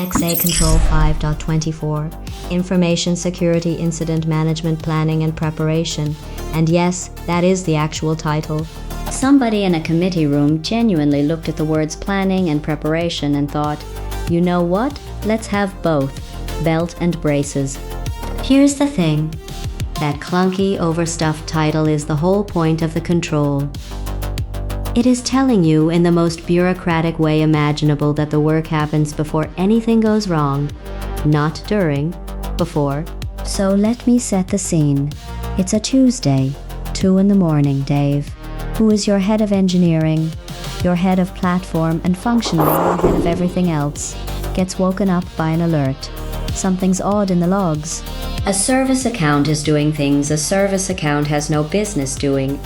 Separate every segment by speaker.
Speaker 1: Annex A Control 5.24, Information Security Incident Management Planning and Preparation. And yes, that is the actual title. Somebody in a committee room genuinely looked at the words planning and preparation and thought, you know what? Let's have both, belt and braces. Here's the thing. That clunky, overstuffed title is the whole point of the control. It is telling you in the most bureaucratic way imaginable that the work happens before anything goes wrong, not during, before. So let me set the scene. It's a Tuesday, 2 a.m, Dave, who is your head of engineering, your head of platform, and functionally your head of everything else, gets woken up by an alert. Something's odd in the logs. A service account is doing things a service account has no business doing.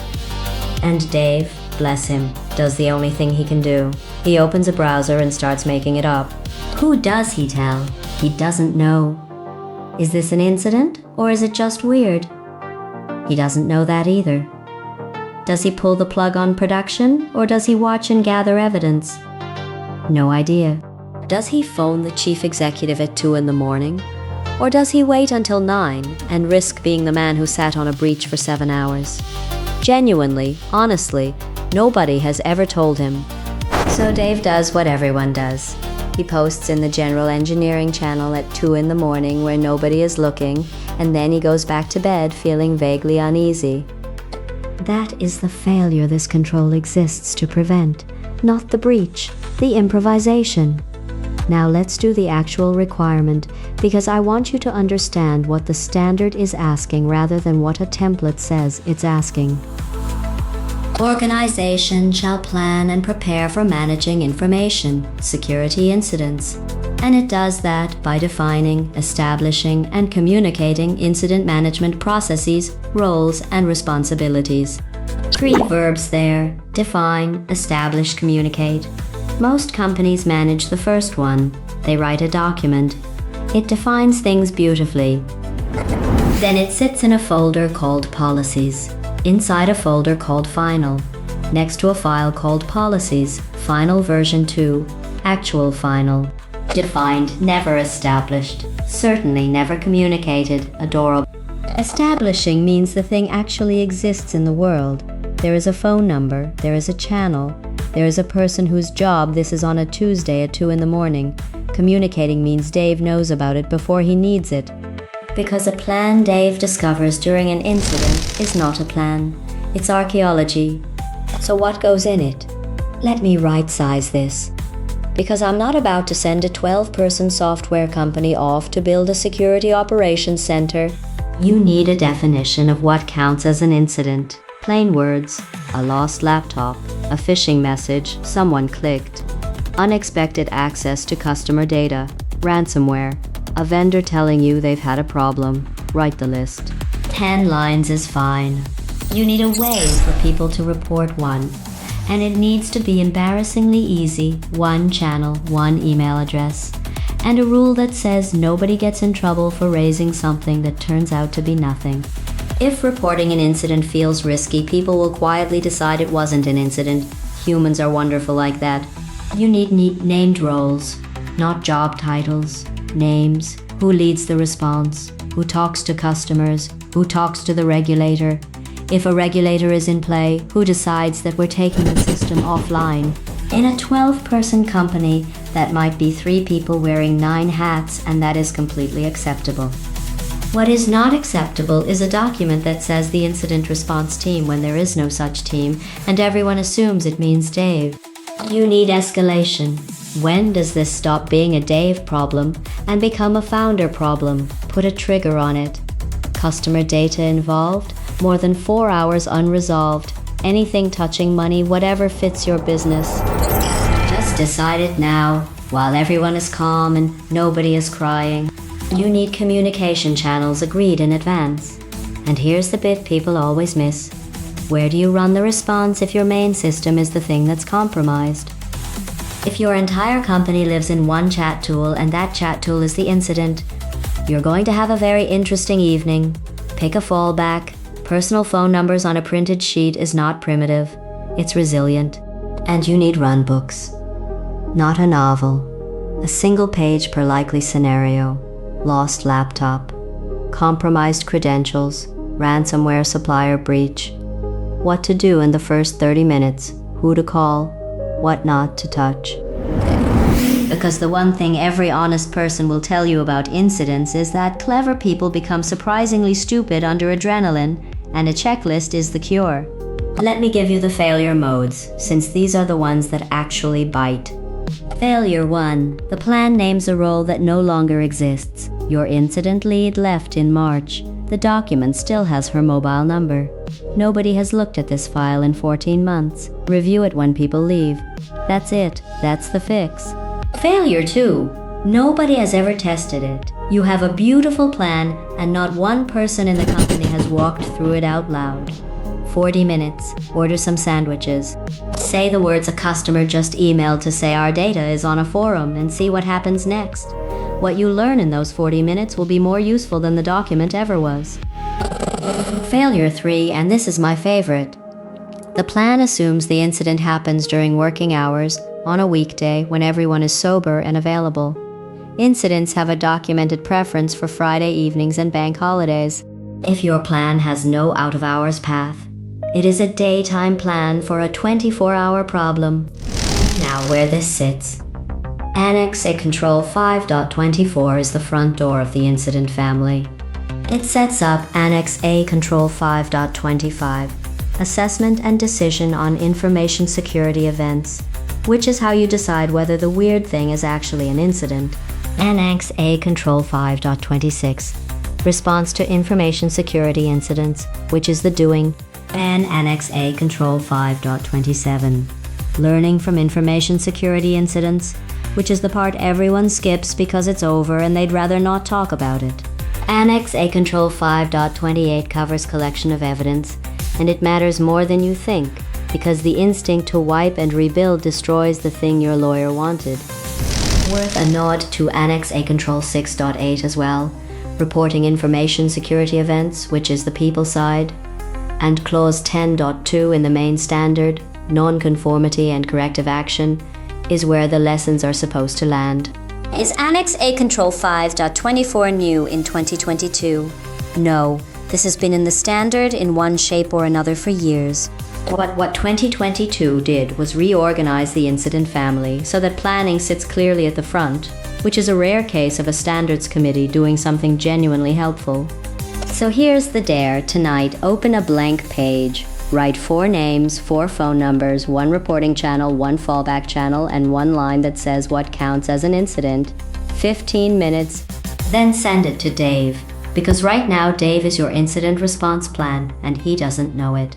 Speaker 1: And Dave, bless him, does the only thing he can do. He opens a browser and starts making it up. Who does he tell? He doesn't know. Is this an incident, or is it just weird? He doesn't know that either. Does he pull the plug on production, or does he watch and gather evidence? No idea. Does he phone the chief executive at 2 a.m, or does he wait until 9 and risk being the man who sat on a breach for 7 hours? Genuinely, honestly, nobody has ever told him. So Dave does what everyone does. He posts in the general engineering channel at 2 a.m. where nobody is looking, and then he goes back to bed feeling vaguely uneasy. That is the failure this control exists to prevent, not the breach, the improvisation. Now let's do the actual requirement, because I want you to understand what the standard is asking rather than what a template says it's asking. Organization shall plan and prepare for managing information security incidents. And it does that by defining, establishing, and communicating incident management processes, roles, and responsibilities. 3 verbs there: define, establish, communicate. Most companies manage the first one. They write a document. It defines things beautifully. Then it sits in a folder called policies, inside a folder called final, next to a file called policies, final version 2, actual final. Defined, never established, certainly never communicated, adorable. Establishing means the thing actually exists in the world. There is a phone number, there is a channel, there is a person whose job this is on a Tuesday at 2 a.m. Communicating means Dave knows about it before he needs it. Because a plan Dave discovers during an incident is not a plan. It's archaeology. So what goes in it? Let me right-size this. Because I'm not about to send a 12-person software company off to build a security operations center. You need a definition of what counts as an incident. Plain words: a lost laptop, a phishing message, someone clicked, unexpected access to customer data, ransomware, a vendor telling you they've had a problem. Write the list. 10 lines is fine. You need a way for people to report one. And it needs to be embarrassingly easy, 1 channel, 1 email address, and a rule that says nobody gets in trouble for raising something that turns out to be nothing. If reporting an incident feels risky, people will quietly decide it wasn't an incident. Humans are wonderful like that. You need named roles, not job titles. Names, who leads the response, who talks to customers, who talks to the regulator. If a regulator is in play, who decides that we're taking the system offline? In a 12-person company, that might be 3 people wearing 9 hats, and that is completely acceptable. What is not acceptable is a document that says the incident response team when there is no such team, and everyone assumes it means Dave. You need escalation. When does this stop being a Dave problem and become a founder problem? Put a trigger on it. Customer data involved? More than 4 hours unresolved. Anything touching money, whatever fits your business. Just decide it now, while everyone is calm and nobody is crying. You need communication channels agreed in advance. And here's the bit people always miss. Where do you run the response if your main system is the thing that's compromised? If your entire company lives in one chat tool and that chat tool is the incident, you're going to have a very interesting evening. Pick a fallback. Personal phone numbers on a printed sheet is not primitive. It's resilient. And you need run books. Not a novel. A single page per likely scenario. Lost laptop. Compromised credentials. Ransomware supplier breach. What to do in the first 30 minutes. Who to call. What not to touch. Because the one thing every honest person will tell you about incidents is that clever people become surprisingly stupid under adrenaline, and a checklist is the cure. Let me give you the failure modes, since these are the ones that actually bite. Failure 1. The plan names a role that no longer exists. Your incident lead left in March. The document still has her mobile number. Nobody has looked at this file in 14 months. Review it when people leave. That's it. That's the fix. Failure 2. Nobody has ever tested it. You have a beautiful plan, and not one person in the company has walked through it out loud. 40 minutes. Order some sandwiches. Say the words a customer just emailed to say our data is on a forum, and see what happens next. What you learn in those 40 minutes will be more useful than the document ever was. Failure 3, and this is my favorite. The plan assumes the incident happens during working hours, on a weekday when everyone is sober and available. Incidents have a documented preference for Friday evenings and bank holidays. If your plan has no out-of-hours path, it is a daytime plan for a 24-hour problem. Now where this sits. Annex A Control 5.24 is the front door of the incident family. It sets up Annex A Control 5.25, Assessment and Decision on Information Security Events, which is how you decide whether the weird thing is actually an incident. Annex A Control 5.26, Response to Information Security Incidents, which is the doing. And Annex A Control 5.27, Learning from Information Security Incidents, which is the part everyone skips because it's over and they'd rather not talk about it. Annex A Control 5.28 covers collection of evidence, and it matters more than you think, because the instinct to wipe and rebuild destroys the thing your lawyer wanted. Worth a nod to Annex A Control 6.8 as well, reporting information security events, which is the people side, and Clause 10.2 in the main standard, non-conformity and corrective action, is where the lessons are supposed to land. Is Annex A Control 5.24 new in 2022? No, this has been in the standard in one shape or another for years. But what 2022 did was reorganize the incident family so that planning sits clearly at the front, which is a rare case of a standards committee doing something genuinely helpful. So here's the dare tonight. Open a blank page, write 4 names, 4 phone numbers, 1 reporting channel, 1 fallback channel, and 1 line that says what counts as an incident. 15 minutes, then send it to Dave, because right now Dave is your incident response plan, and he doesn't know it.